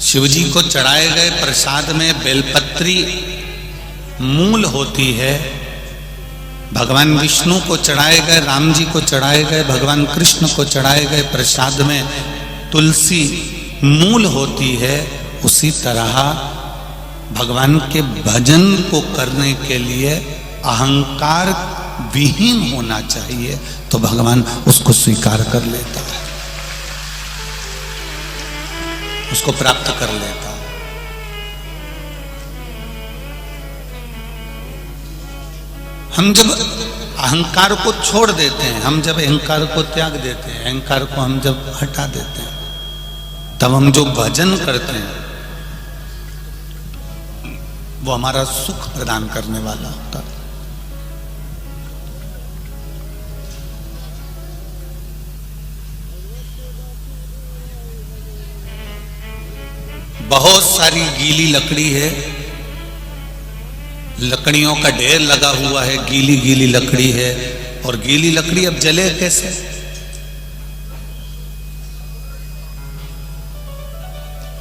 शिवजी को चढ़ाए गए प्रसाद में बेलपत्री मूल होती है। भगवान विष्णु को चढ़ाए गए, राम जी को चढ़ाए गए, भगवान कृष्ण को चढ़ाए गए प्रसाद में तुलसी मूल होती है। उसी तरह भगवान के भजन को करने के लिए अहंकार विहीन होना चाहिए, तो भगवान उसको स्वीकार कर लेता है, उसको प्राप्त कर लेता है। हम जब अहंकार को छोड़ देते हैं, हम जब अहंकार को त्याग देते हैं, अहंकार को हम जब हटा देते हैं, तब हम जो भजन करते हैं वो हमारा सुख प्रदान करने वाला होता है। बहुत सारी गीली लकड़ी है, लकड़ियों का ढेर लगा हुआ है, गीली गीली लकड़ी है, और गीली लकड़ी अब जले कैसे?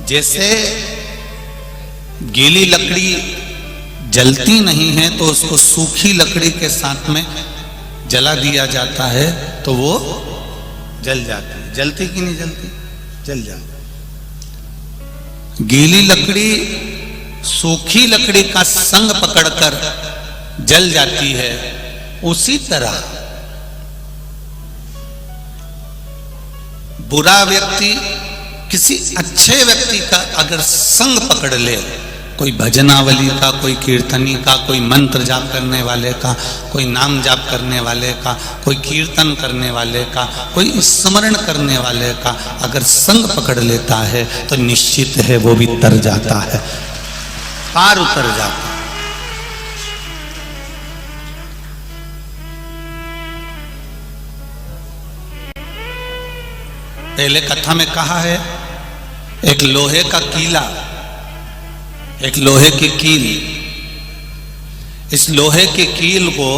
जैसे गीली लकड़ी जलती नहीं है तो उसको सूखी लकड़ी के साथ में जला दिया जाता है तो वो जल जाती है। जलती कि नहीं जलती? जल जाती। गीली लकड़ी सूखी लकड़ी का संग पकड़कर जल जाती है। उसी तरह बुरा व्यक्ति किसी अच्छे व्यक्ति का अगर संग पकड़ ले, कोई भजनावली का, कोई कीर्तनी का, कोई मंत्र जाप करने वाले का, कोई नाम जाप करने वाले का, कोई कीर्तन करने वाले का, कोई स्मरण करने वाले का अगर संग पकड़ लेता है तो निश्चित है वो भी तर जाता है, पार उतर जाता है। पहले कथा में कहा है, एक लोहे का कीला, एक लोहे की कील, इस लोहे की कील को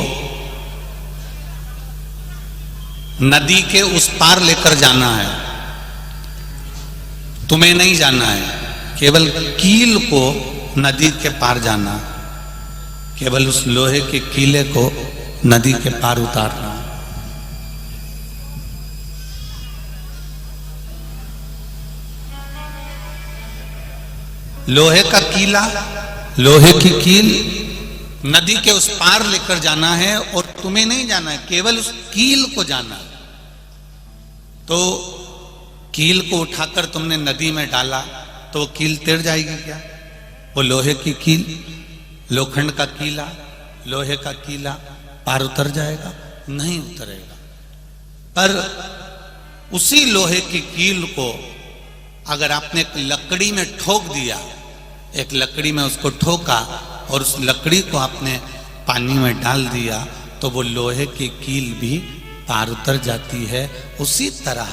नदी के उस पार लेकर जाना है। तुम्हें नहीं जाना है, केवल कील को नदी के पार जाना, केवल उस लोहे के कीले को नदी के पार उतारना। लोहे का कीला, लोहे की कील नदी के उस पार लेकर जाना है, और तुम्हें नहीं जाना है, केवल उस कील को जाना है। तो कील को उठाकर तुमने नदी में डाला तो वो कील तिर जाएगी क्या? वो लोहे की कील, लोखंड का कीला, लोहे का कीला पार उतर जाएगा? नहीं उतरेगा। पर उसी लोहे की कील को अगर आपने एक लकड़ी में ठोक दिया, एक लकड़ी में उसको ठोका और उस लकड़ी को आपने पानी में डाल दिया, तो वो लोहे की कील भी पार उतर जाती है। उसी तरह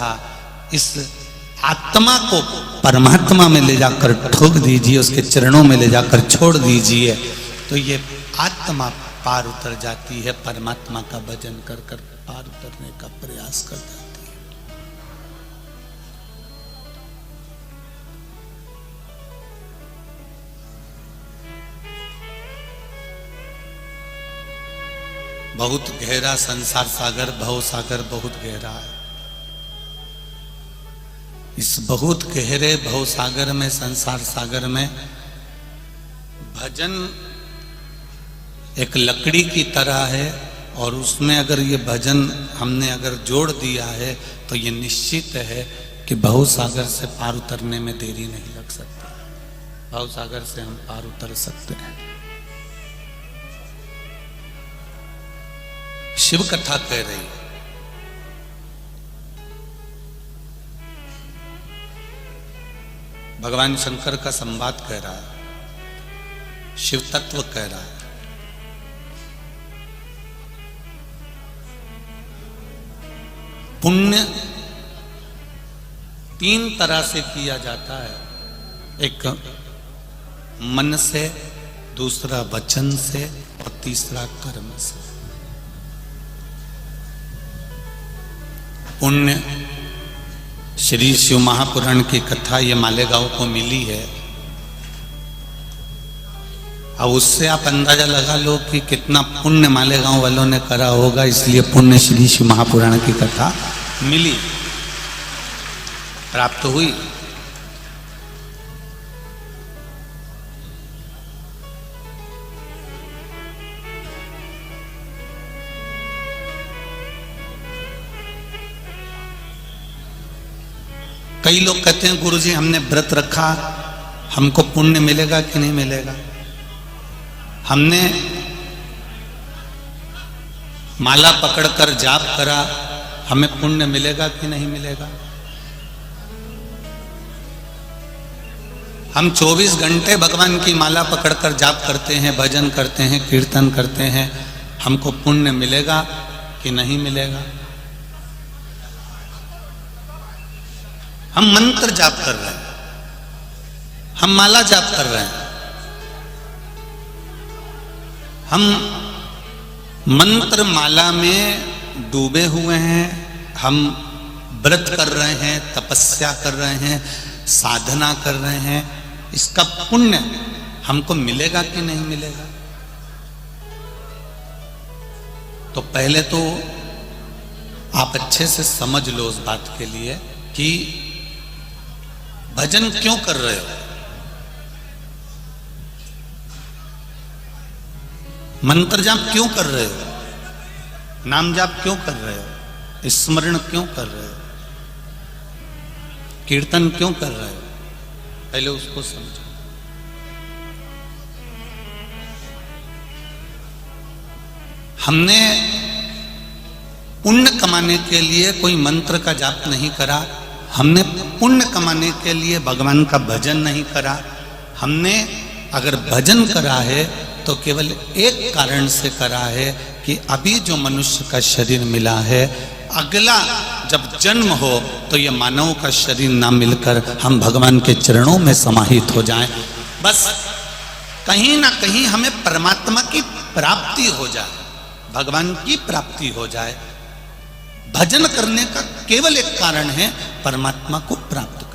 इस आत्मा को परमात्मा में ले जाकर ठोक दीजिए, उसके चरणों में ले जाकर छोड़ दीजिए, तो ये आत्मा पार उतर जाती है। परमात्मा का भजन कर कर पार उतरने का प्रयास कर जाती है। बहुत गहरा संसार सागर, भव सागर बहुत गहरा है। इस बहुत गहरे भव सागर में, संसार सागर में भजन एक लकड़ी की तरह है, और उसमें अगर ये भजन हमने अगर जोड़ दिया है तो ये निश्चित है कि भव सागर से पार उतरने में देरी नहीं लग सकती। भव सागर से हम पार उतर सकते हैं। शिव कथा कह रही है, भगवान शंकर का संवाद कह रहा है, शिव तत्व कह रहा है। पुण्य तीन तरह से किया जाता है, एक मन से, दूसरा वचन से, और तीसरा कर्म से। पुण्य श्री शिव महापुराण की कथा ये मालेगांव को मिली है। अब उससे आप अंदाजा लगा लो कि कितना पुण्य मालेगांव वालों ने करा होगा, इसलिए पुण्य श्री शिव महापुराण की कथा मिली, प्राप्त हुई। कई लोग कहते हैं गुरुजी हमने व्रत रखा, हमको पुण्य मिलेगा कि नहीं मिलेगा? हमने माला पकड़कर जाप करा, हमें पुण्य मिलेगा कि नहीं मिलेगा? हम 24 घंटे भगवान की माला पकड़कर जाप करते हैं, भजन करते हैं, कीर्तन करते हैं, हमको पुण्य मिलेगा कि नहीं मिलेगा? हम मंत्र जाप कर रहे हैं, हम माला जाप कर रहे हैं, हम मंत्र माला में डूबे हुए हैं, हम व्रत कर रहे हैं, तपस्या कर रहे हैं, साधना कर रहे हैं, इसका पुण्य हमको मिलेगा कि नहीं मिलेगा? तो पहले तो आप अच्छे से समझ लो उस बात के लिए कि भजन क्यों कर रहे हो, मंत्र जाप क्यों कर रहे हो, नाम जाप क्यों कर रहे हो, स्मरण क्यों कर रहे हो, कीर्तन क्यों कर रहे हो, पहले उसको समझो। हमने पुण्य कमाने के लिए कोई मंत्र का जाप नहीं करा, हमने पुण्य कमाने के लिए भगवान का भजन नहीं करा। हमने अगर भजन करा है तो केवल एक कारण से करा है कि अभी जो मनुष्य का शरीर मिला है, अगला जब जन्म हो तो ये मानव का शरीर ना मिलकर हम भगवान के चरणों में समाहित हो जाएं, बस कहीं ना कहीं हमें परमात्मा की प्राप्ति हो जाए, भगवान की प्राप्ति हो जाए। भजन करने का केवल एक कारण है, परमात्मा को प्राप्त कर।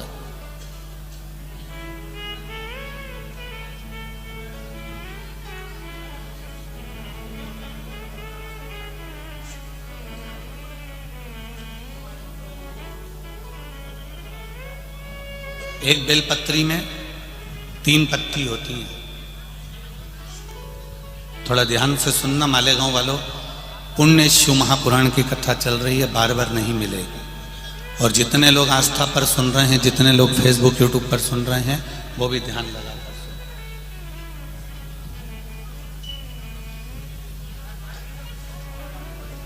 एक बेलपत्री में 3 पत्ती होती है, थोड़ा ध्यान से सुनना मालेगांव वालों। पुण्य शिव महापुराण की कथा चल रही है, बार बार नहीं मिलेगी। और जितने लोग आस्था पर सुन रहे हैं, जितने लोग फेसबुक यूट्यूब पर सुन रहे हैं, वो भी ध्यान लगा कर सुन।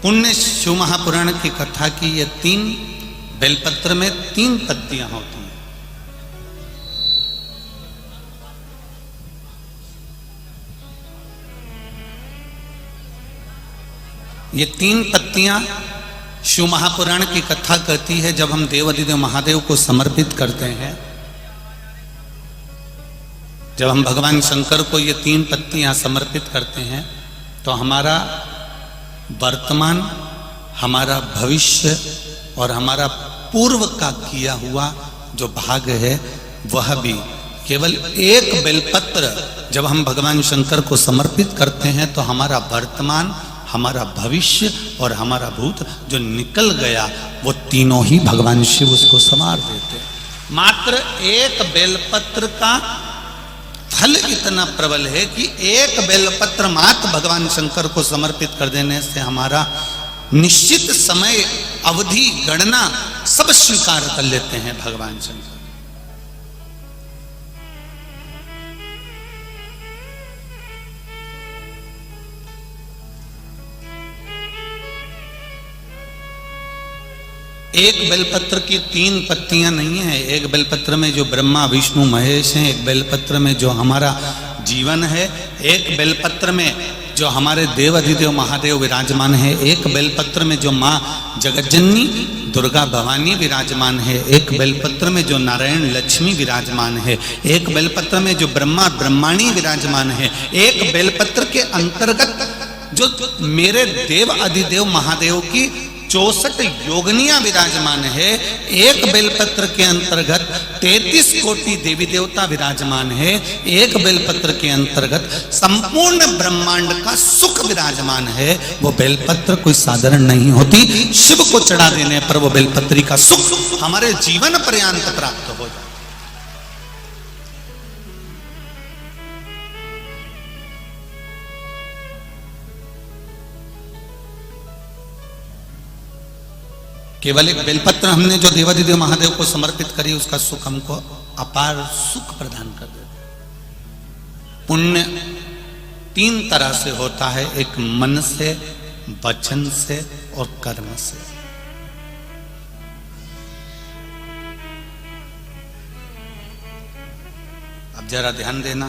पुण्य शिव महापुराण की कथा की ये 3 बेलपत्र में 3 पत्तियां होती हैं। ये 3 पत्तियां शिव महापुराण की कथा कहती है। जब हम देवाधिदेव महादेव को समर्पित करते हैं, जब हम भगवान शंकर को ये 3 पत्तियां समर्पित करते हैं, तो हमारा वर्तमान, हमारा भविष्य और हमारा पूर्व का किया हुआ जो भाग है, वह भी केवल एक बेलपत्र जब हम भगवान शंकर को समर्पित करते हैं, तो हमारा वर्तमान, हमारा भविष्य और हमारा भूत जो निकल गया, वो तीनों ही भगवान शिव उसको संवार देते। मात्र एक बेलपत्र का फल इतना प्रबल है कि एक बेलपत्र मात्र भगवान शंकर को समर्पित कर देने से हमारा निश्चित समय अवधि गणना सब स्वीकार कर लेते हैं भगवान शंकर। एक बेलपत्र की 3 पत्तियां नहीं है। एक बेलपत्र में जो ब्रह्मा विष्णु महेश हैं, एक बेलपत्र में जो हमारा जीवन है, एक बेलपत्र में जो हमारे देव अधिदेव महादेव विराजमान है, एक बेलपत्र में जो माँ जगज्जननी दुर्गा भवानी विराजमान है, एक बेलपत्र में जो नारायण लक्ष्मी विराजमान है, एक बेलपत्र में जो ब्रह्मा ब्रह्माणी विराजमान है, एक बेलपत्र के अंतर्गत जो मेरे देव अधिदेव महादेव की 64 योगनियां विराजमान है। एक बेलपत्र के अंतर्गत 33 कोटि देवी देवता विराजमान है। एक बेलपत्र के अंतर्गत संपूर्ण ब्रह्मांड का सुख विराजमान है। वो बेलपत्र कोई साधारण नहीं होती। शिव को चढ़ा देने पर वो बेलपत्री का सुख हमारे जीवन पर्यंत प्राप्त हो जाए। केवल एक बेलपत्र हमने जो देवाधिदेव महादेव को समर्पित करी, उसका सुख हमको अपार सुख प्रदान कर देता। पुण्य 3 तरह से होता है, एक मन से, वचन से और कर्म से। अब जरा ध्यान देना,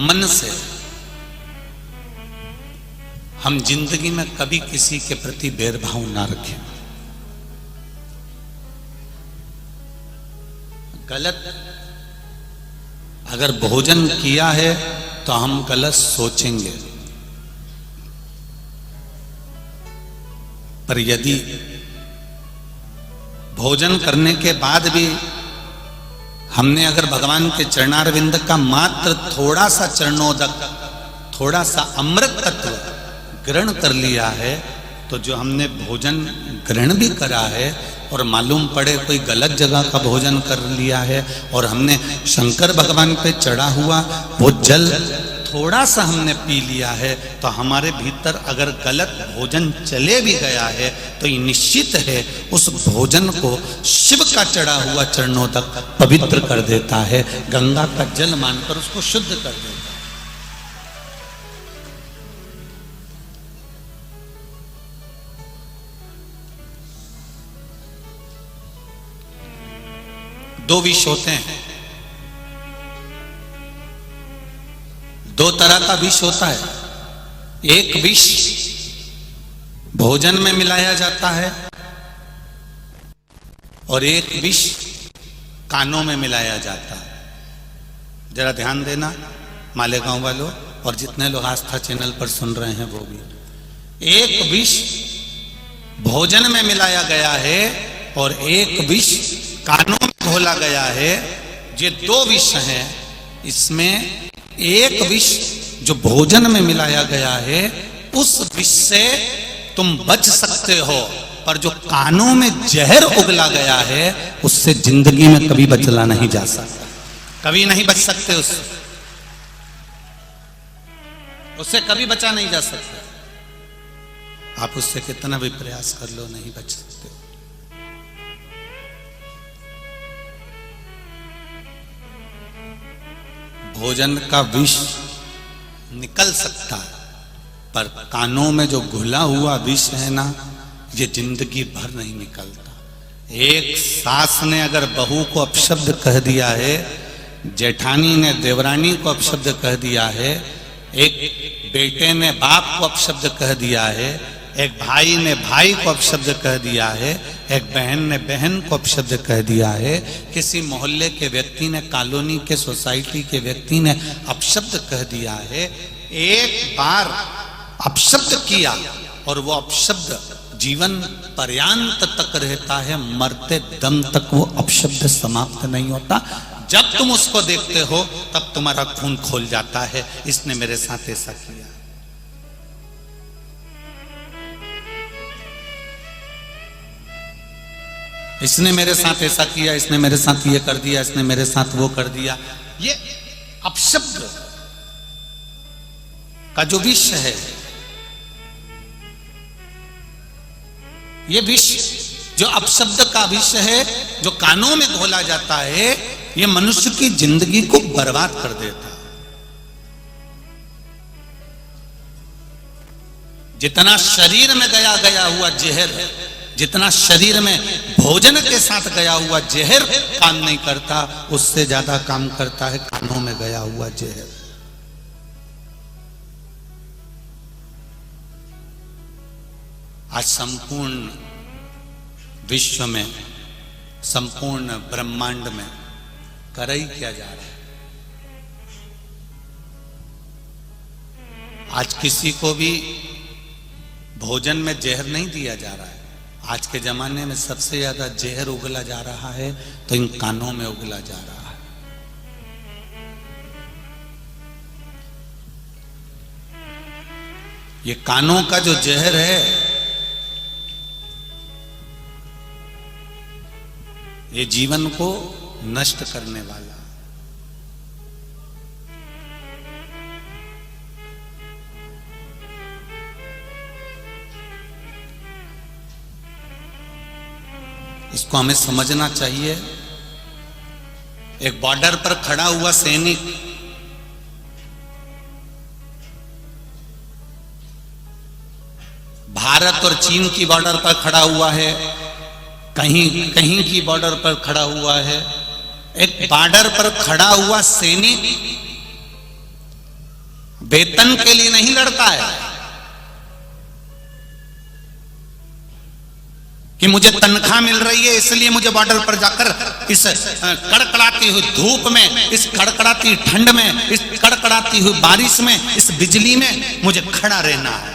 मन से हम जिंदगी में कभी किसी के प्रति भेदभाव ना रखें। गलत अगर भोजन किया है तो हम गलत सोचेंगे, पर यदि भोजन करने के बाद भी हमने अगर भगवान के चरणारविंद का मात्र थोड़ा सा चरणोदक, थोड़ा सा अमृत तत्व ग्रहण कर लिया है, तो जो हमने भोजन ग्रहण भी करा है और मालूम पड़े कोई गलत जगह का भोजन कर लिया है और हमने शंकर भगवान पे चढ़ा हुआ वो जल थोड़ा सा हमने पी लिया है, तो हमारे भीतर अगर गलत भोजन चले भी गया है तो ये निश्चित है उस भोजन को शिव का चढ़ा हुआ चरणोदक पवित्र कर देता है, गंगा का जल मानकर उसको शुद्ध कर देता है। दो विष होते हैं, 2 तरह का विष होता है। एक विष भोजन में मिलाया जाता है और एक विष कानों में मिलाया जाता है। जरा ध्यान देना मालेगांव वालों और जितने लोग आस्था चैनल पर सुन रहे हैं वो भी। एक विष भोजन में मिलाया गया है और एक विष कानों में घोला गया है। ये 2 विष हैं। इसमें एक विष जो भोजन में मिलाया गया है उस विष से तुम बच सकते हो, पर जो कानों में जहर उगला गया है उससे जिंदगी में कभी बचला नहीं जा सकता, कभी नहीं बच सकते। उससे कभी बचा नहीं जा सकता। आप उससे कितना भी प्रयास कर लो नहीं बच सकते। भोजन का विष निकल सकता है, पर कानों में जो घुला हुआ विष है ना, ये जिंदगी भर नहीं निकलता। एक सास ने अगर बहू को अपशब्द कह दिया है, जेठानी ने देवरानी को अपशब्द कह दिया है, एक बेटे ने बाप को अपशब्द कह दिया है, एक भाई ने भाई को अपशब्द कह दिया है, एक बहन ने बहन को अपशब्द कह दिया है, किसी मोहल्ले के व्यक्ति ने, कॉलोनी के, सोसाइटी के व्यक्ति ने अपशब्द कह दिया है। एक बार अपशब्द किया और वो अपशब्द जीवन पर्यंत तक रहता है, मरते दम तक वो अपशब्द समाप्त नहीं होता। जब तुम उसको देखते हो तब तुम्हारा खून खोल जाता है, इसने मेरे साथ ऐसा किया। इसने मेरे साथ ऐसा किया, इसने मेरे साथ ये कर दिया, इसने मेरे साथ वो कर दिया। ये अपशब्द का जो विष है, ये विष जो अपशब्द का विष है, जो कानों में घोला जाता है, ये मनुष्य की जिंदगी को बर्बाद कर देता है। जितना शरीर में गया हुआ जहर, जितना शरीर में भोजन के साथ गया हुआ जहर काम नहीं करता, उससे ज्यादा काम करता है कानों में गया हुआ जहर। आज संपूर्ण विश्व में, संपूर्ण ब्रह्मांड में कराई क्या जा रहा है? आज किसी को भी भोजन में जहर नहीं दिया जा रहा है। आज के जमाने में सबसे ज्यादा जहर उगला जा रहा है तो इन कानों में उगला जा रहा है। ये कानों का जो जहर है, ये जीवन को नष्ट करने वाला। इसको हमें समझना चाहिए। एक बॉर्डर पर खड़ा हुआ सैनिक भारत और चीन की बॉर्डर पर खड़ा हुआ है, कहीं कहीं की बॉर्डर पर खड़ा हुआ है। एक बॉर्डर पर खड़ा हुआ सैनिक वेतन के लिए नहीं लड़ता है कि मुझे तनख्वाह मिल रही है इसलिए मुझे बॉर्डर पर जाकर इस कड़कड़ाती हुई धूप में, इस कड़कड़ाती ठंड में, इस कड़कड़ाती हुई बारिश में, इस बिजली में मुझे खड़ा रहना है।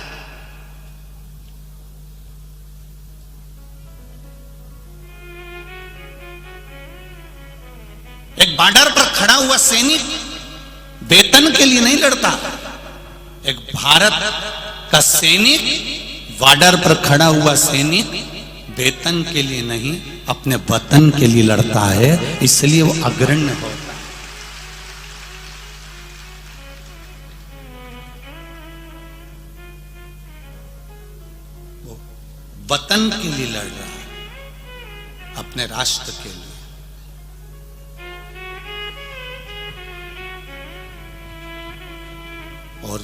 एक बॉर्डर पर खड़ा हुआ सैनिक वेतन के लिए नहीं लड़ता। एक भारत का सैनिक, बॉर्डर पर खड़ा हुआ सैनिक वेतन के लिए नहीं, अपने वतन के लिए लड़ता है, इसलिए वो अग्रण्य होता है। वो वतन के लिए लड़ रहा है, अपने राष्ट्र के लिए। और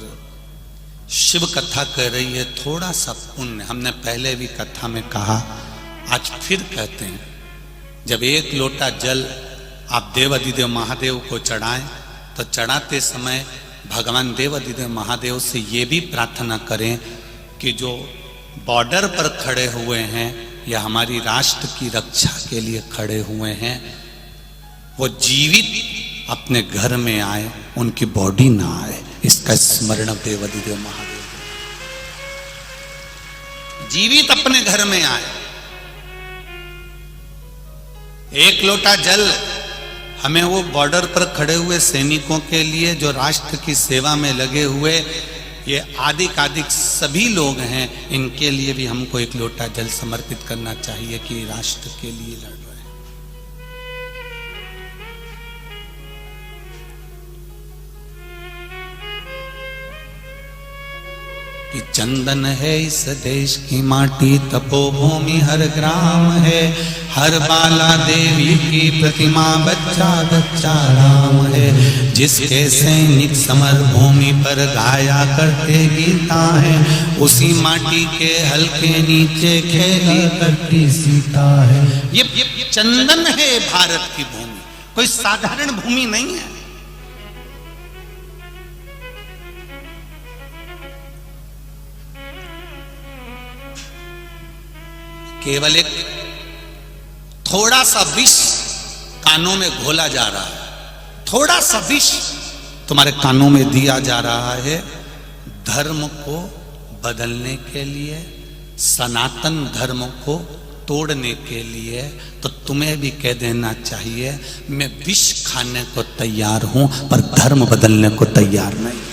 शिव कथा कह रही है थोड़ा सा पुण्य। हमने पहले भी कथा में कहा, आज फिर कहते हैं, जब एक लोटा जल आप देवाधिदेव महादेव को चढ़ाएं तो चढ़ाते समय भगवान देवाधिदेव महादेव से ये भी प्रार्थना करें कि जो बॉर्डर पर खड़े हुए हैं या हमारी राष्ट्र की रक्षा के लिए खड़े हुए हैं, वो जीवित अपने घर में आए, उनकी बॉडी ना आए। इसका स्मरण देवाधिदेव महादेव, जीवित अपने घर में आए। एक लोटा जल हमें वो बॉर्डर पर खड़े हुए सैनिकों के लिए, जो राष्ट्र की सेवा में लगे हुए ये आदिक सभी लोग हैं, इनके लिए भी हमको एक लोटा जल समर्पित करना चाहिए कि राष्ट्र के लिए लड़ रहे हैं। कि चंदन है इस देश की माटी, तपोभूमि हर ग्राम है, हर बाला देवी की प्रतिमा, बच्चा बच्चा राम है। जिसके सैनिक समर भूमि पर गाया करते गीता है, उसी माटी के हल्के नीचे खेला करती सीता है। ये चंदन है भारत की भूमि, कोई साधारण भूमि नहीं है। केवल एक थोड़ा सा विष कानों में घोला जा रहा है, थोड़ा सा विष तुम्हारे कानों में दिया जा रहा है धर्म को बदलने के लिए, सनातन धर्म को तोड़ने के लिए। तो तुम्हें भी कह देना चाहिए, मैं विष खाने को तैयार हूं पर धर्म बदलने को तैयार नहीं।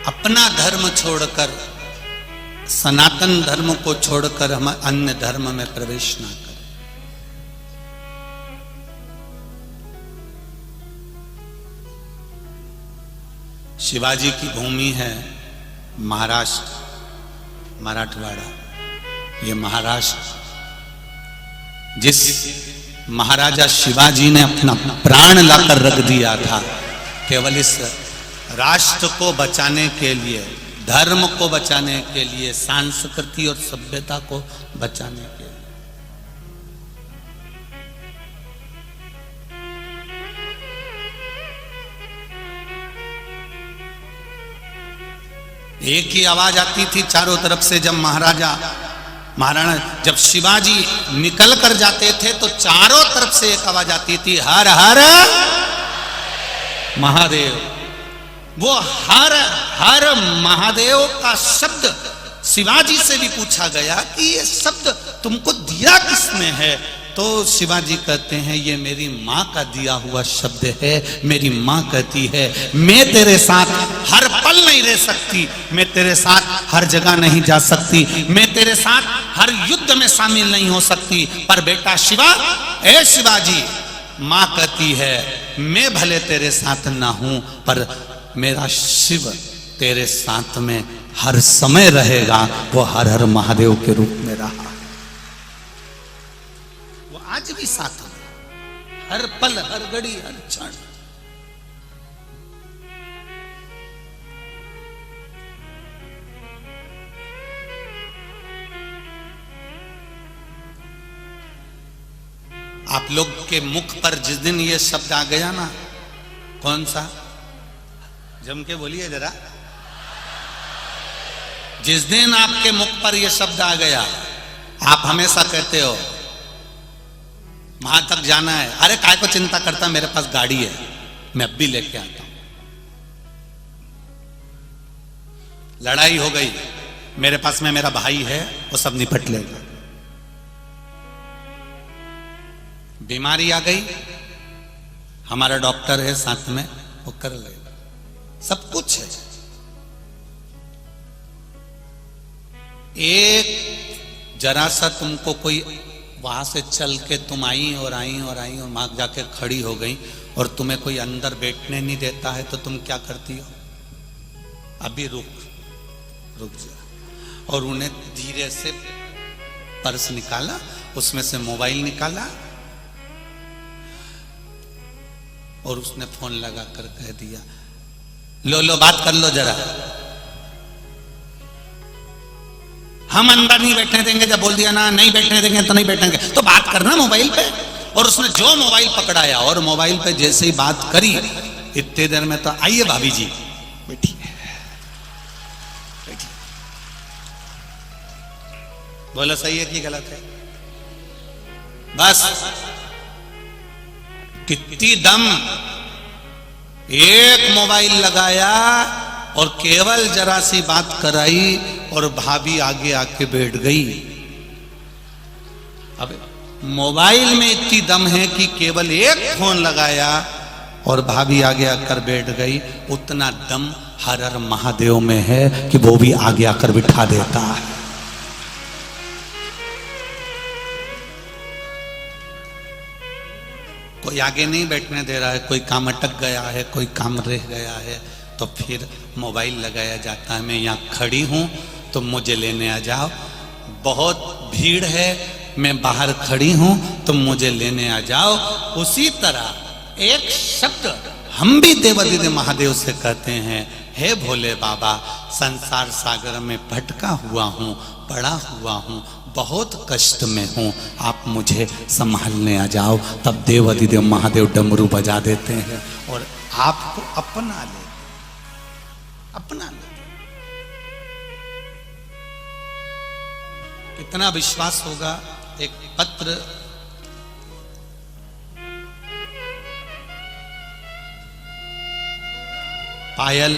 अपना धर्म छोड़कर, सनातन धर्म को छोड़कर हम अन्य धर्म में प्रवेश ना करें। शिवाजी की भूमि है महाराष्ट्र, मराठवाड़ा। ये महाराष्ट्र, जिस महाराजा शिवाजी ने अपना प्राण लाकर रख दिया था केवल इस राष्ट्र को बचाने के लिए, धर्म को बचाने के लिए, संस्कृति और सभ्यता को बचाने के लिए। एक ही आवाज आती थी चारों तरफ से। जब महाराणा जब शिवाजी निकल कर जाते थे तो चारों तरफ से एक आवाज आती थी, हर हर महादेव। वो हर हर महादेव का शब्द शिवाजी से भी पूछा गया कि ये शब्द तुमको दिया किसने है? तो शिवाजी कहते हैं ये मेरी माँ का दिया हुआ शब्द है। मेरी माँ कहती है मैं तेरे साथ हर पल नहीं रह सकती, मैं तेरे साथ हर जगह नहीं जा सकती, मैं तेरे साथ हर युद्ध में शामिल नहीं हो सकती, पर बेटा शिवा, ए शिवाजी, माँ कहती है मैं भले तेरे साथ ना हूं पर मेरा शिव तेरे साथ में हर समय रहेगा। वो हर हर महादेव के रूप में रहा, वो आज भी साथ में, हर पल, हर घड़ी, हर क्षण। आप लोग के मुख पर जिस दिन ये शब्द आ गया ना, कौन सा, जम के बोलिए जरा, जिस दिन आपके मुख पर यह शब्द आ गया, आप हमेशा कहते हो वहां तक जाना है, अरे काय को चिंता करता, मेरे पास गाड़ी है, मैं अब भी लेके आता हूं। लड़ाई हो गई, मेरे पास में मेरा भाई है, वो सब निपट लेगा। बीमारी आ गई, हमारा डॉक्टर है साथ में, वो कर लेगा, सब कुछ है। एक जरा सा तुमको कोई वहां से चल के तुम आई और वहां जाके खड़ी हो गई और तुम्हें कोई अंदर बैठने नहीं देता है, तो तुम क्या करती हो? अभी रुक जा। और उन्हें धीरे से पर्स निकाला, उसमें से मोबाइल निकाला और उसने फोन लगा कर कह दिया, लो बात कर लो जरा, हम अंदर नहीं बैठने देंगे। जब बोल दिया ना नहीं बैठने देंगे तो नहीं बैठेंगे, तो बात करना मोबाइल पे। और उसने जो मोबाइल पकड़ाया और मोबाइल पे जैसे ही बात करी, इतने देर में तो आइए भाभी जी बैठी, बोलो सही है कि गलत है? बस कितनी दम, एक मोबाइल लगाया और केवल जरा सी बात कराई और भाभी आगे आके बैठ गई। अब मोबाइल में इतनी दम है कि केवल एक फोन लगाया और भाभी आगे आकर बैठ गई, उतना दम हर हर महादेव में है कि वो भी आगे आकर बिठा देता है। कोई आगे नहीं बैठने दे रहा है, कोई काम अटक गया है, कोई काम रह गया है, तो फिर मोबाइल लगाया जाता है, मैं यहाँ खड़ी हूं तो मुझे लेने आ जाओ, बहुत भीड़ है, मैं बाहर खड़ी हूं तो मुझे लेने आ जाओ। उसी तरह एक शब्द हम भी देवादिदेव महादेव से कहते हैं, हे भोले बाबा, संसार सागर में भटका हुआ हूं, पड़ा हुआ हूं, बहुत कष्ट में हूं, आप मुझे संभालने आ जाओ। तब देवादिदेव महादेव डमरू बजा देते हैं और आपको अपना ले, अपना ले। कितना विश्वास होगा। एक पत्र पायल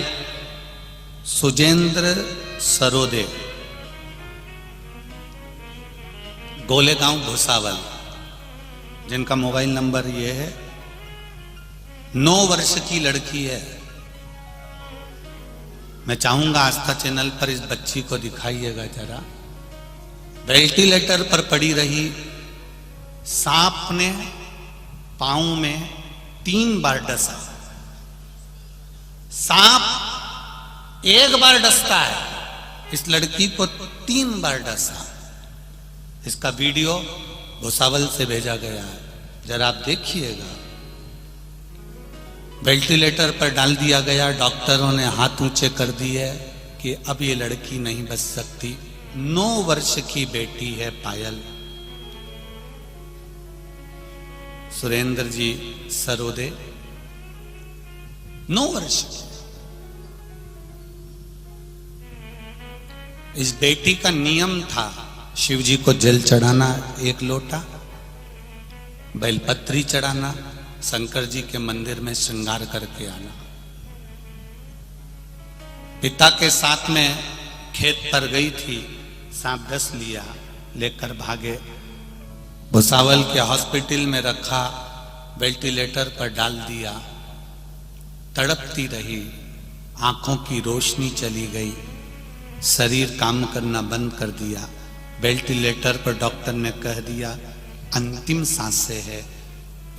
सुजेंद्र सरोदे, गोलेगांव भुसावल, जिनका मोबाइल नंबर ये है, 9 वर्ष की लड़की है। मैं चाहूंगा आस्था चैनल पर इस बच्ची को दिखाइएगा जरा। वेंटिलेटर पर पड़ी रही, सांप ने पांव में 3 बार डसा। सांप एक बार डसता है, इस लड़की को 3 बार डसा। इसका वीडियो भुसावल से भेजा गया है, जरा आप देखिएगा। वेंटिलेटर पर डाल दिया गया, डॉक्टरों ने हाथ ऊंचे कर दिए कि अब ये लड़की नहीं बच सकती। 9 वर्ष की बेटी है पायल। सुरेंद्र जी सरोदे 9 वर्ष की। इस बेटी का नियम था शिव जी को जल चढ़ाना 1 लोटा, बेलपत्री चढ़ाना, शंकर जी के मंदिर में श्रृंगार करके आना। पिता के साथ में खेत पर गई थी, सांप डस लिया, लेकर भागे, भुसावल के हॉस्पिटल में रखा, वेंटिलेटर पर डाल दिया, तड़पती रही, आंखों की रोशनी चली गई, शरीर काम करना बंद कर दिया। वेंटिलेटर पर डॉक्टर ने कह दिया अंतिम सांसें है।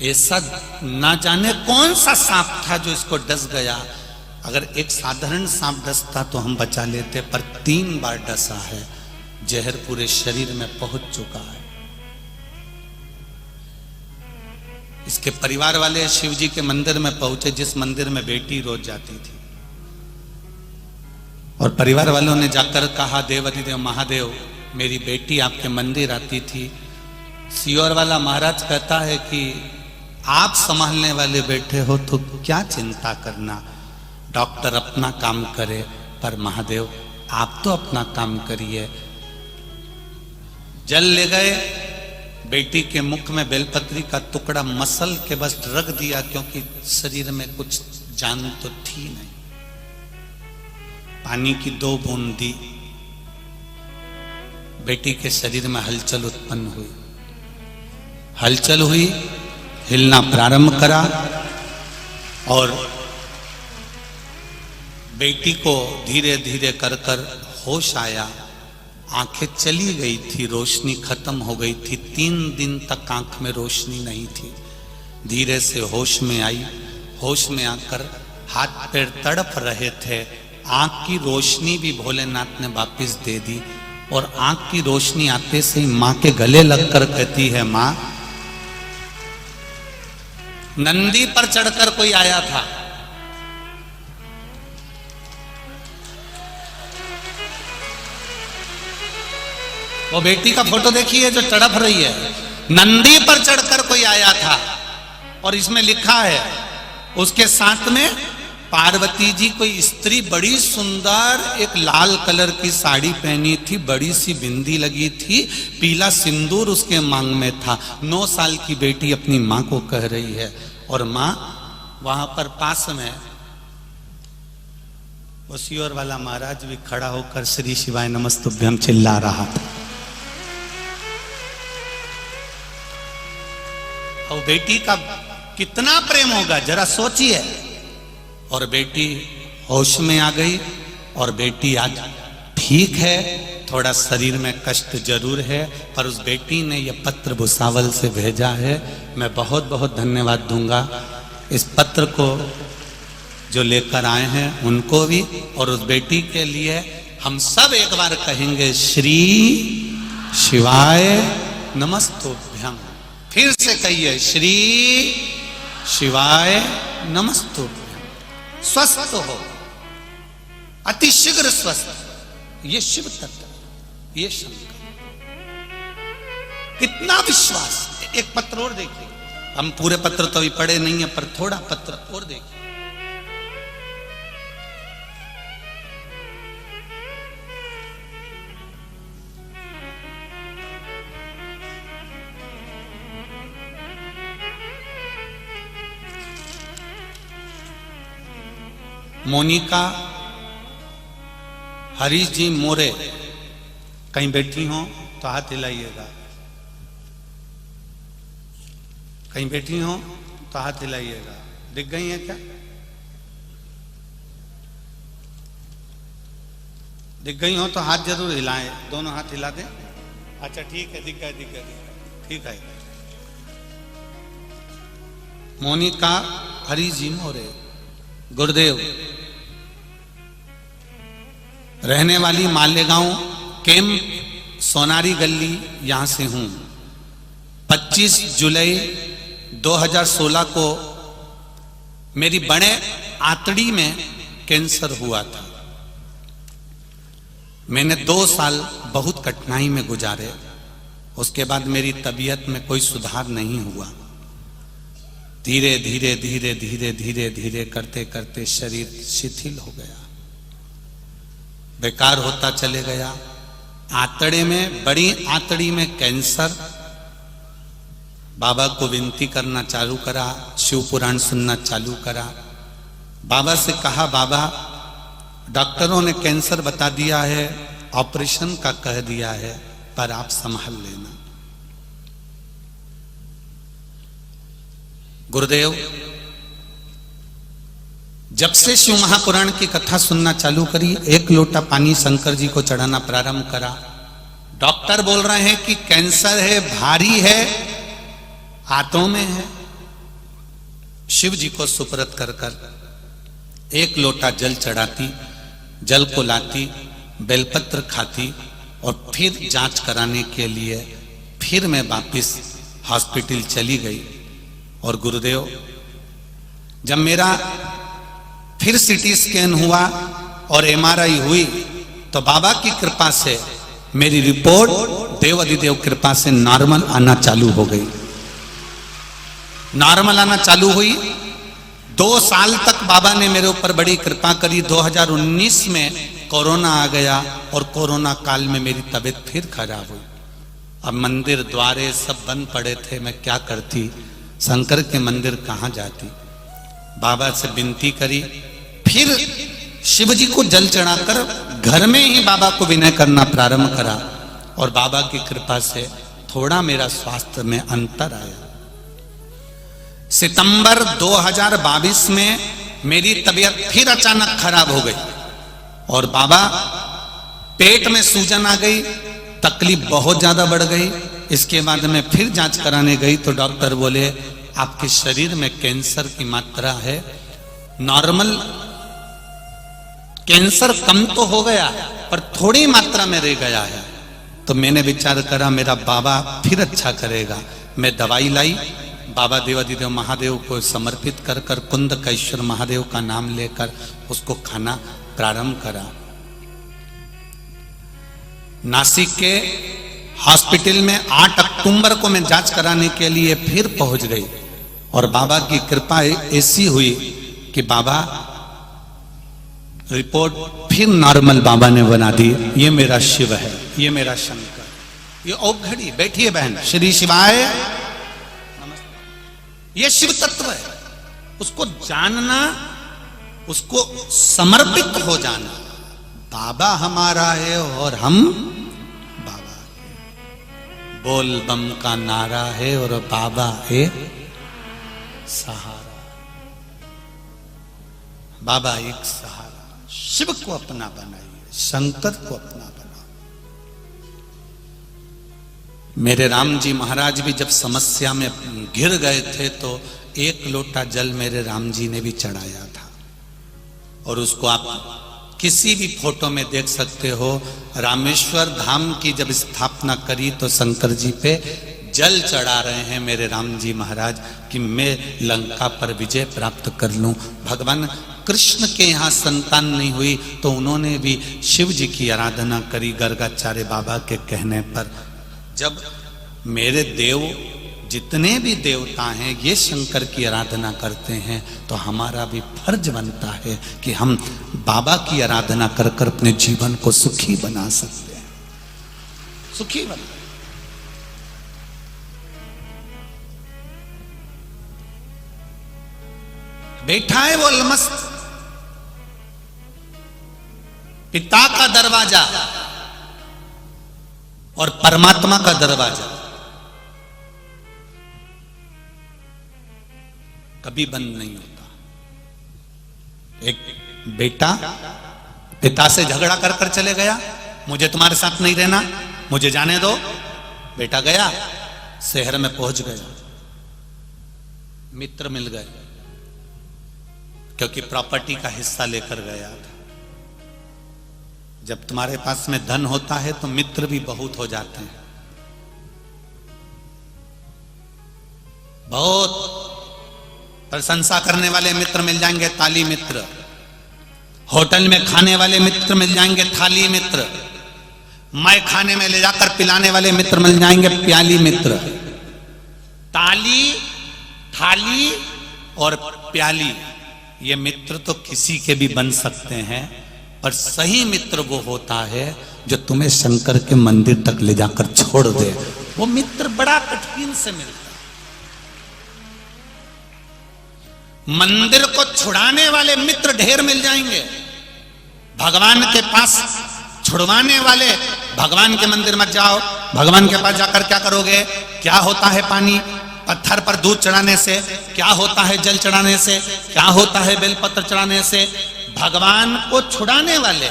ऐसा ना जाने कौन सा सांप था जो इसको डस गया। अगर एक साधारण सांप डसता तो हम बचा लेते, पर 3 बार डसा है, जहर पूरे शरीर में पहुंच चुका है। इसके परिवार वाले शिव जी के मंदिर में पहुंचे, जिस मंदिर में बेटी रोज जाती थी, और परिवार वालों ने जाकर कहा देवाधिदेव महादेव मेरी बेटी आपके मंदिर आती थी। सियोर वाला महाराज कहता है कि आप संभालने वाले बैठे हो तो क्या चिंता करना, डॉक्टर अपना काम करे, पर महादेव आप तो अपना काम करिए। जल ले गए, बेटी के मुख में बेलपत्री का टुकड़ा मसल के बस रख दिया, क्योंकि शरीर में कुछ जान तो थी नहीं। पानी की 2 बूंद दी, बेटी के शरीर में हलचल उत्पन्न हुई, हलचल हुई, हिलना प्रारंभ करा, और बेटी को धीरे धीरे कर कर होश आया। आंखें चली गई थी, रोशनी खत्म हो गई थी, 3 दिन तक आंख में रोशनी नहीं थी। धीरे से होश में आई, होश में आकर हाथ पैर तड़प रहे थे, आंख की रोशनी भी भोलेनाथ ने वापिस दे दी, और आंख की रोशनी आते से ही मां के गले लगकर कहती है मां, नंदी पर चढ़कर कोई आया था, वो बेटी का फोटो देखिए जो तड़प रही है, नंदी पर चढ़कर कोई आया था, और इसमें लिखा है उसके साथ में पार्वती जी कोई स्त्री बड़ी सुंदर, एक लाल कलर की साड़ी पहनी थी, बड़ी सी बिंदी लगी थी, पीला सिंदूर उसके मांग में था। 9 साल की बेटी अपनी मां को कह रही है, और मां वहां पर पास में वो सियोर वाला महाराज भी खड़ा होकर श्री शिवाय नमस्तुभ्यम चिल्ला रहा था। और बेटी का कितना प्रेम होगा जरा सोचिए। और बेटी होश में आ गई, और बेटी आज ठीक है, थोड़ा शरीर में कष्ट जरूर है, पर उस बेटी ने यह पत्र भुसावल से भेजा है, मैं बहुत बहुत धन्यवाद दूंगा। इस पत्र को जो लेकर आए हैं उनको भी, और उस बेटी के लिए हम सब एक बार कहेंगे श्री शिवाय नमस्तुभ्यम। फिर से कहिए श्री शिवाय नमस्तुभ्यम। स्वस्थ हो, अतिशीघ्र स्वस्थ। ये शिव तत्व, ये शंकर, कितना विश्वास। एक पत्र और देखिए, हम पूरे पत्र तो अभी पढ़े नहीं है, पर थोड़ा पत्र और देखिए। मोनिका हरीश जी मोरे, कहीं बैठी हो तो हाथ हिलाइएगा, कहीं बैठी हो तो हाथ हिलाइएगा। दिख गई है क्या? दिख गई हो तो हाथ जरूर हिलाएं, दोनों हाथ हिला दें। अच्छा ठीक है, दिख गए, दिख गए, ठीक है। मोनिका हरीश जी मोरे, गुरुदेव, रहने वाली मालेगांव कैंप सोनारी गली यहां से हूं। 25 जुलाई 2016 को मेरी बड़े आंतड़ी में कैंसर हुआ था। मैंने 2 साल बहुत कठिनाई में गुजारे, उसके बाद मेरी तबीयत में कोई सुधार नहीं हुआ। धीरे धीरे धीरे धीरे धीरे धीरे करते करते शरीर शिथिल हो गया। बेकार होता चले गया। आंतड़े में, बड़ी आंतड़ी में कैंसर। बाबा को विनती करना चालू करा, शिव पुराण सुनना चालू करा। बाबा से कहा, बाबा डॉक्टरों ने कैंसर बता दिया है, ऑपरेशन का कह दिया है, पर आप संभाल लेना। गुरुदेव जब से शिव महापुराण की कथा सुनना चालू करी, 1 लोटा पानी शंकर जी को चढ़ाना प्रारंभ करा। डॉक्टर बोल रहे हैं कि कैंसर है, भारी है, हाथों में है। शिव जी को सुपुर्द कर कर 1 लोटा जल चढ़ाती, जल को लाती, बेलपत्र खाती और फिर जांच कराने के लिए फिर मैं वापिस हॉस्पिटल चली गई। और गुरुदेव जब मेरा फिर सीटी स्कैन हुआ और एमआरआई हुई तो बाबा की कृपा से मेरी रिपोर्ट देव अधिदेव कृपा से नॉर्मल आना चालू हो गई। नॉर्मल आना चालू हुई। 2 साल तक बाबा ने मेरे ऊपर बड़ी कृपा करी। 2019 में कोरोना आ गया और कोरोना काल में मेरी तबीयत फिर खराब हुई। अब मंदिर द्वारे सब बंद पड़े थे, मैं क्या करती, शंकर के मंदिर कहाँ जाती। बाबा से विनती करी, फिर शिव जी को जल चढ़ाकर घर में ही बाबा को विनय करना प्रारंभ करा और बाबा की कृपा से थोड़ा मेरा स्वास्थ्य में अंतर आया। सितंबर 2022 में मेरी तबीयत फिर अचानक खराब हो गई और बाबा पेट में सूजन आ गई, तकलीफ बहुत ज्यादा बढ़ गई। इसके बाद में फिर जांच कराने गई तो डॉक्टर बोले आपके शरीर में कैंसर की मात्रा है, नॉर्मल कैंसर कम तो हो गया पर थोड़ी मात्रा में रह गया है। तो मैंने विचार करा मेरा बाबा फिर अच्छा करेगा। मैं दवाई लाई, बाबा देवाधिदेव महादेव को समर्पित कर कर कुंदकेश्वर महादेव का नाम लेकर उसको खाना प्रारंभ करा। नासिक के हॉस्पिटल में 8 अक्टूबर को मैं जांच कराने के लिए फिर पहुंच गई और बाबा की कृपा ऐसी हुई कि बाबा रिपोर्ट फिर नॉर्मल बाबा ने बना दी। ये मेरा शिव है, ये मेरा शंकर, ये औघड़ी बैठिए बहन, श्री शिवाय। ये शिव तत्व है, उसको जानना, उसको समर्पित हो जाना। बाबा हमारा है और हम बाबा के। बोल बम का नारा है और बाबा है सहारा। बाबा एक सहारा। शिव को अपना बनाइए, शंकर को अपना बनाओ। मेरे राम जी महाराज भी जब समस्या में घिर गए थे तो 1 लोटा जल मेरे राम जी ने भी चढ़ाया था और उसको आप किसी भी फोटो में देख सकते हो। रामेश्वर धाम की जब स्थापना करी तो शंकर जी पे जल चढ़ा रहे हैं मेरे राम जी महाराज कि मैं लंका पर विजय प्राप्त कर लूं। भगवान कृष्ण के यहाँ संतान नहीं हुई तो उन्होंने भी शिव जी की आराधना करी गर्गाचार्य बाबा के कहने पर। जब मेरे देव जितने भी देवता हैं ये शंकर की आराधना करते हैं तो हमारा भी फर्ज बनता है कि हम बाबा की आराधना कर कर अपने जीवन को सुखी बना सकते हैं, सुखी बना। बैठा है वो अलमस्त, पिता का दरवाजा और परमात्मा का दरवाजा कभी बंद नहीं होता। एक बेटा पिता से झगड़ा कर कर चले गया, मुझे तुम्हारे साथ नहीं रहना, मुझे जाने दो। बेटा गया, शहर में पहुंच गया, मित्र मिल गए क्योंकि प्रॉपर्टी का हिस्सा लेकर गया था। जब तुम्हारे पास में धन होता है तो मित्र भी बहुत हो जाते हैं। बहुत प्रशंसा करने वाले मित्र मिल जाएंगे, ताली मित्र। होटल में खाने वाले मित्र मिल जाएंगे, थाली मित्र। मैं खाने में ले जाकर पिलाने वाले मित्र मिल जाएंगे, प्याली मित्र। ताली, थाली और प्याली, ये मित्र तो किसी के भी बन सकते हैं, पर सही मित्र वो होता है जो तुम्हें शंकर के मंदिर तक ले जाकर छोड़ दे। वो मित्र बड़ा कठिन से मिलता है। मंदिर को छुड़ाने वाले मित्र ढेर मिल जाएंगे, भगवान के पास छुड़वाने वाले, भगवान के मंदिर मत जाओ, भगवान के पास जाकर क्या करोगे? क्या होता है पानी? पत्थर पर दूध चढ़ाने से क्या होता है? जल चढ़ाने से क्या होता है? बेलपत्र चढ़ाने से। भगवान को छुड़ाने वाले,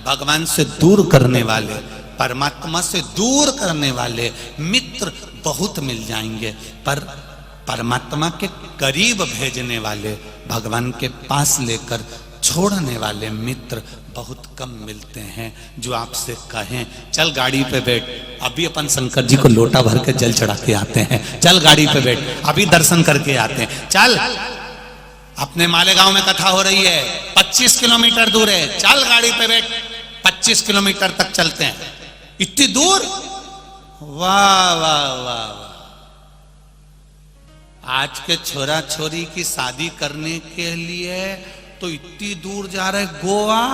भगवान से दूर करने वाले, परमात्मा से दूर करने वाले मित्र बहुत मिल जाएंगे, पर परमात्मा के करीब भेजने वाले, भगवान के पास लेकर छोड़ने वाले मित्र बहुत कम मिलते हैं। जो आपसे कहें चल गाड़ी पे बैठ, अभी अपन शंकर जी को लोटा भर के जल चढ़ा के आते हैं, चल गाड़ी पे बैठ, अभी दर्शन करके आते हैं, चल अपने मालेगांव में कथा हो रही है, 25 किलोमीटर दूर है, चल गाड़ी पे बैठ, 25 किलोमीटर तक चलते हैं। इतनी दूर? वाह वाह वाह वाह। आज के छोरा छोरी की शादी करने के लिए तो इतनी दूर जा रहे, गोवा,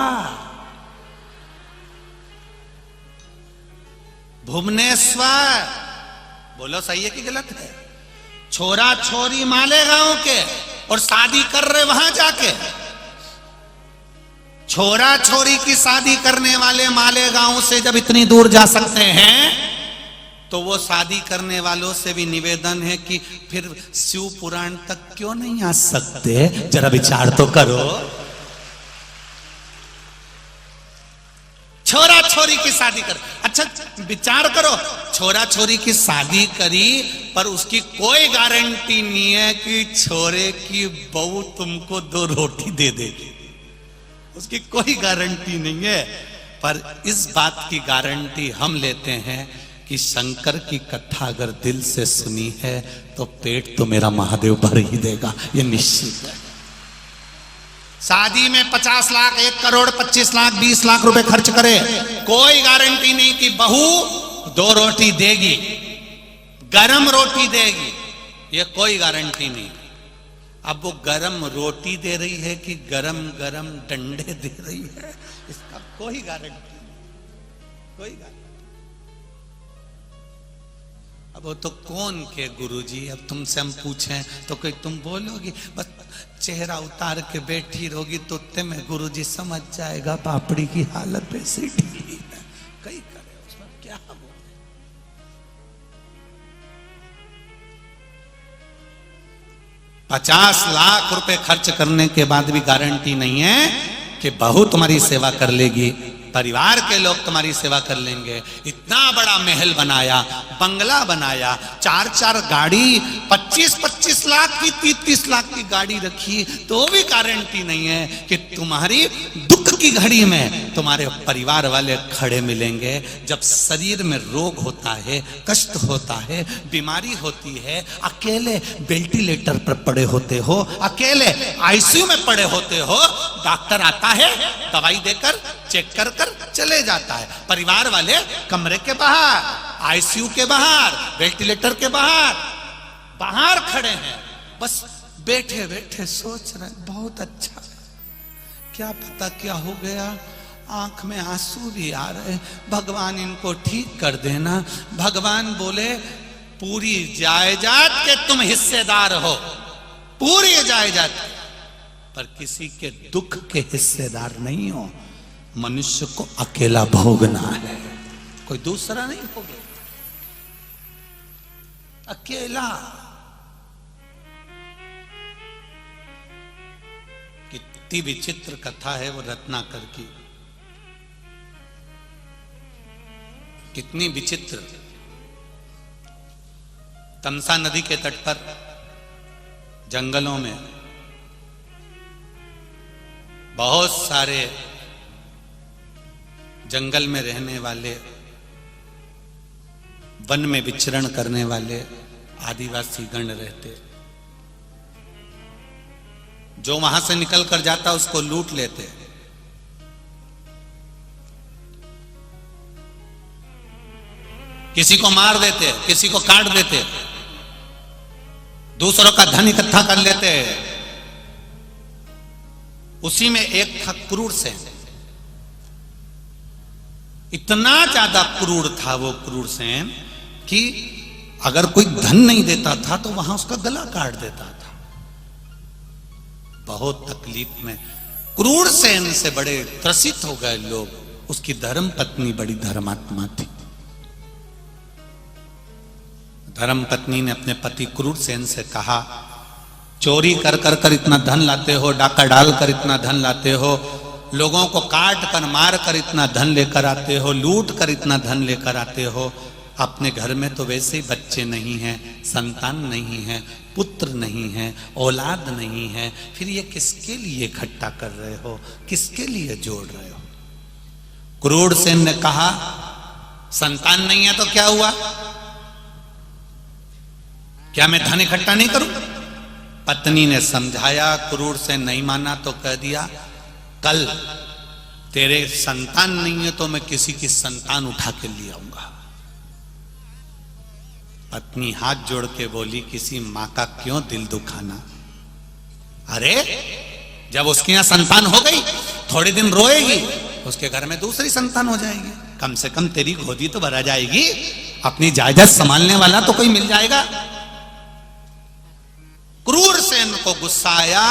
भुवनेश्वर। बोलो सही है कि गलत है? छोरा छोरी मालेगांव के और शादी कर रहे वहां जाके। छोरा छोरी की शादी करने वाले मालेगांव से जब इतनी दूर जा सकते हैं, तो वो शादी करने वालों से भी निवेदन है कि फिर शिव पुराण तक क्यों नहीं आ सकते? जरा विचार तो करो। छोरा छोरी की शादी कर, अच्छा विचार करो, छोरा छोरी की शादी करी पर उसकी कोई गारंटी नहीं है कि छोरे की बहू तुमको 2 रोटी दे देगी, उसकी कोई गारंटी नहीं है। पर इस बात की गारंटी हम लेते हैं कि शंकर की कथा अगर दिल से सुनी है तो पेट तो मेरा महादेव भर ही देगा, ये निश्चित है। शादी में 50 लाख, 1 करोड़, 25 लाख, 20 लाख रुपए खर्च करे, कोई गारंटी नहीं कि बहू 2 रोटी देगी, गरम रोटी देगी, ये कोई गारंटी नहीं। अब वो गरम रोटी दे रही है कि गरम गरम डंडे दे रही है, इसका कोई गारंटी नहीं, कोई गारंटी। अब वो तो कौन के गुरुजी, अब तुमसे हम पूछें तो कोई तुम बोलोगी बस चेहरा उतार के बैठी रहोगी तो तुम्हें गुरुजी समझ जाएगा पापड़ी की हालत वैसी ढीली है, कई करे उसमें क्या बोले। 50 लाख रुपए खर्च करने के बाद भी गारंटी नहीं है कि बहू तुम्हारी सेवा कर लेगी, परिवार के लोग तुम्हारी सेवा कर लेंगे। इतना बड़ा महल बनाया, बंगला बनाया, 4-4 गाड़ी, 25-25 लाख की, 30-30 लाख की गाड़ी रखी, तो भी गारंटी नहीं है कि तुम्हारी दुख की घड़ी में तुम्हारे परिवार वाले खड़े मिलेंगे। जब शरीर में रोग होता है, कष्ट होता है, बीमारी होती है, अकेले वेंटिलेटर पर पड़े होते हो, अकेले आईसीयू में पड़े होते हो, डॉक्टर आता है दवाई देकर चेक कर कर चले जाता है, परिवार वाले कमरे के बाहर, आईसीयू के बाहर, वेंटिलेटर के बाहर, बाहर खड़े हैं, बस बैठे बैठे सोच रहे बहुत अच्छा है, क्या पता क्या हो गया, आंख में आंसू भी आ रहे, भगवान इनको ठीक कर देना। भगवान बोले पूरी जायदाद के तुम हिस्सेदार हो, पूरी जायदाद, पर किसी के दुख के हिस्सेदार नहीं हो। मनुष्य को अकेला भोगना है, कोई दूसरा नहीं भोगे, अकेला। कितनी विचित्र कथा है वो रत्नाकर की, कितनी विचित्र। तमसा नदी के तट पर जंगलों में बहुत सारे जंगल में रहने वाले, वन में विचरण करने वाले आदिवासी गण रहते, जो वहां से निकल कर जाता उसको लूट लेते। किसी को मार देते, किसी को काट देते, दूसरों का धन इकट्ठा कर लेते। उसी में एक था क्रूर सेन। इतना ज्यादा क्रूर था वो क्रूरसेन कि अगर कोई धन नहीं देता था तो वहां उसका गला काट देता था। बहुत तकलीफ में क्रूरसेन से बड़े त्रसित हो गए लोग। उसकी धर्म पत्नी बड़ी धर्मात्मा थी। धर्म पत्नी ने अपने पति क्रूरसेन से कहा, चोरी कर कर कर इतना धन लाते हो, डाका डाल कर इतना धन लाते हो, लोगों को काट कर मार कर इतना धन लेकर आते हो, लूट कर इतना धन लेकर आते हो, अपने घर में तो वैसे ही बच्चे नहीं हैं, संतान नहीं है, पुत्र नहीं है, औलाद नहीं है, फिर ये किसके लिए इकट्ठा कर रहे हो, किसके लिए जोड़ रहे हो? क्रूरसेन ने कहा, संतान नहीं है तो क्या हुआ, क्या मैं धन इकट्ठा नहीं करूं? पत्नी ने समझाया, क्रूरसेन नहीं माना तो कह दिया, कल तेरे संतान नहीं है तो मैं किसी की संतान उठा के ले आऊंगा। पत्नी हाथ जोड़ के बोली, किसी मां का क्यों दिल दुखाना? अरे जब उसके यहां संतान हो गई थोड़े दिन रोएगी, उसके घर में दूसरी संतान हो जाएगी, कम से कम तेरी गोदी तो भरा जाएगी, अपनी जायदाद संभालने वाला तो कोई मिल जाएगा। क्रूरसेन को गुस्सा आया,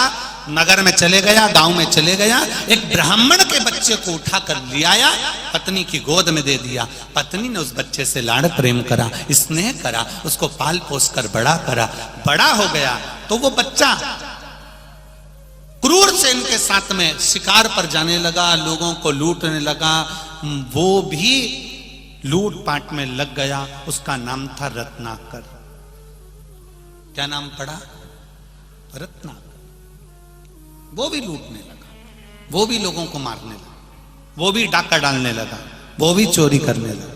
नगर में चले गया, गांव में चले गया, एक ब्राह्मण के बच्चे को उठाकर ले आया, पत्नी की गोद में दे दिया। पत्नी ने उस बच्चे से लाड़ प्रेम करा, स्नेह करा, उसको पाल पोस कर बड़ा करा। बड़ा हो गया तो वो बच्चा क्रूरसेन के साथ में शिकार पर जाने लगा, लोगों को लूटने लगा, वो भी लूट पाट में लग गया। उसका नाम था रत्नाकर। क्या नाम पड़ा? रत्नाकर। वो भी लूटने लगा, वो भी लोगों को मारने लगा, वो भी डाका डालने लगा, वो भी चोरी करने लगा।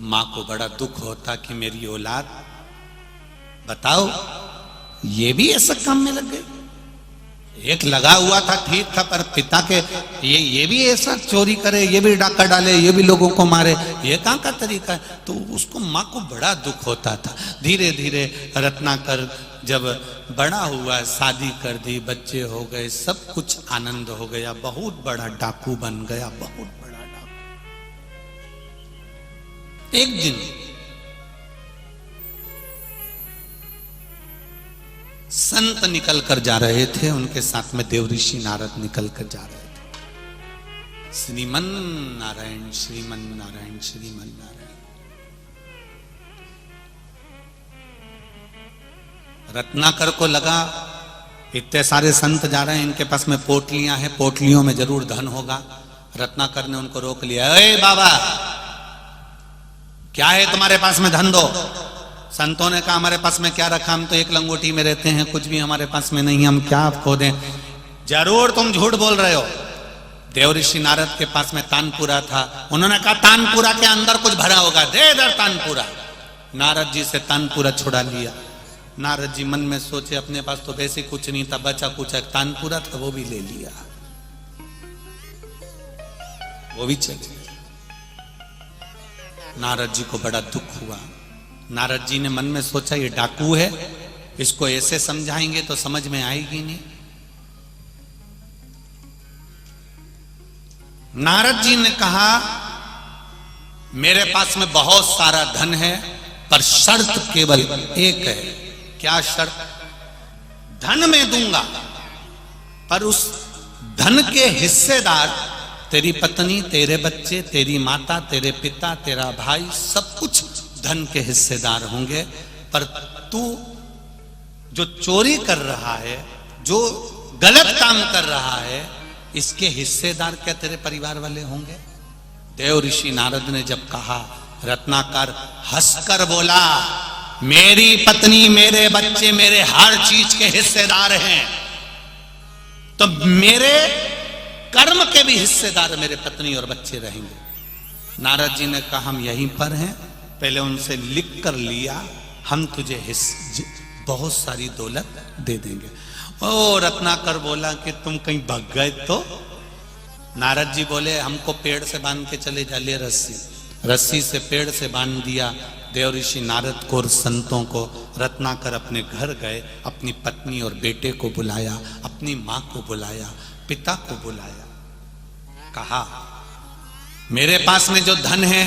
मां को बड़ा दुख होता कि मेरी औलाद, बताओ, ये भी ऐसा काम में लग गई। एक लगा हुआ था ठीक था, पर पिता के ये भी ऐसा चोरी करे, ये भी डाका डाले, ये भी लोगों को मारे, ये कहाँ का तरीका है? तो उसको माँ को बड़ा दुख होता था। धीरे धीरे रत्नाकर जब बड़ा हुआ, शादी कर दी, बच्चे हो गए, सब कुछ आनंद हो गया, बहुत बड़ा डाकू बन गया, बहुत बड़ा डाकू। एक दिन संत निकल कर जा रहे थे, उनके साथ में देवऋषि नारद निकल कर जा रहे थे। श्रीमन नारायण, श्रीमन नारायण, श्रीमन नारायण। रत्नाकर को लगा इतने सारे संत जा रहे हैं, इनके पास में पोटलियां हैं, पोटलियों में जरूर धन होगा। रत्नाकर ने उनको रोक लिया, अरे बाबा, क्या है तुम्हारे पास में, धन दो। संतों ने कहा, हमारे पास में क्या रखा, हम तो एक लंगोटी में रहते हैं, कुछ भी हमारे पास में नहीं, हम क्या आपको दें? जरूर तुम झूठ बोल रहे हो। देवऋषि नारद के पास में तानपुरा था, उन्होंने कहा तानपुरा के अंदर कुछ भरा होगा, दे इधर तानपुरा। नारद जी से तानपुरा छुड़ा लिया। नारद जी मन में सोचे, अपने पास तो वैसे कुछ नहीं था, बचा कुछ एक तानपुरा था, वो भी ले लिया, वो भी चले गए। नारद जी को बड़ा दुख हुआ। नारद जी ने मन में सोचा, ये डाकू है, इसको ऐसे समझाएंगे तो समझ में आएगी नहीं। नारद जी ने कहा, मेरे पास में बहुत सारा धन है, पर शर्त केवल एक है। क्या शर्त? धन मैं दूंगा, पर उस धन के हिस्सेदार तेरी पत्नी, तेरे बच्चे, तेरी माता, तेरे पिता, तेरा भाई, सब कुछ धन के हिस्सेदार होंगे। पर तू जो चोरी कर रहा है, जो गलत काम कर रहा है, इसके हिस्सेदार क्या तेरे परिवार वाले होंगे? देवऋषि नारद ने जब कहा, रत्नाकर हंसकर बोला, मेरी पत्नी, मेरे बच्चे, मेरे हर चीज के हिस्सेदार हैं, तो मेरे कर्म के भी हिस्सेदार मेरे पत्नी और बच्चे रहेंगे। नारद जी ने कहा, हम यहीं पर हैं, पहले उनसे लिख कर लिया, हम तुझे बहुत सारी दौलत दे देंगे। ओ रत्नाकर बोला कि तुम कहीं भाग गए तो? नारद जी बोले, हमको पेड़ से बांध के चले जा, ले रस्सी। रस्सी से पेड़ से बांध दिया देवऋषि नारद को और संतों को। रत्नाकर अपने घर गए, अपनी पत्नी और बेटे को बुलाया, अपनी माँ को बुलाया, पिता को बुलाया, कहा मेरे पास में जो धन है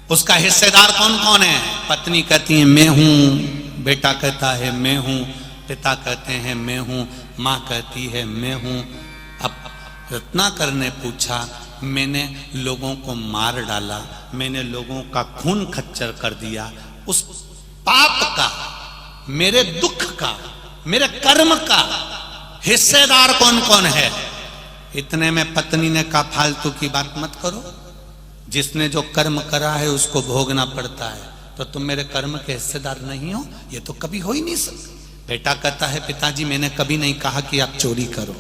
उसका हिस्सेदार कौन कौन है? पत्नी कहती है मैं हूं, बेटा कहता है मैं हूं, पिता कहते हैं मैं हूं, मां कहती है मैं हूं। अब रत्नाकर ने पूछा, मैंने लोगों को मार डाला, मैंने लोगों का खून खच्चर कर दिया, उस पाप का, मेरे दुख का, मेरे कर्म का हिस्सेदार कौन कौन है? इतने में पत्नी ने कहा फालतू की बात मत करो, जिसने जो कर्म करा है उसको भोगना पड़ता है, तो तुम मेरे कर्म के हिस्सेदार नहीं हो, ये तो कभी हो ही नहीं सकता। बेटा कहता है पिताजी मैंने कभी नहीं कहा कि आप चोरी करो,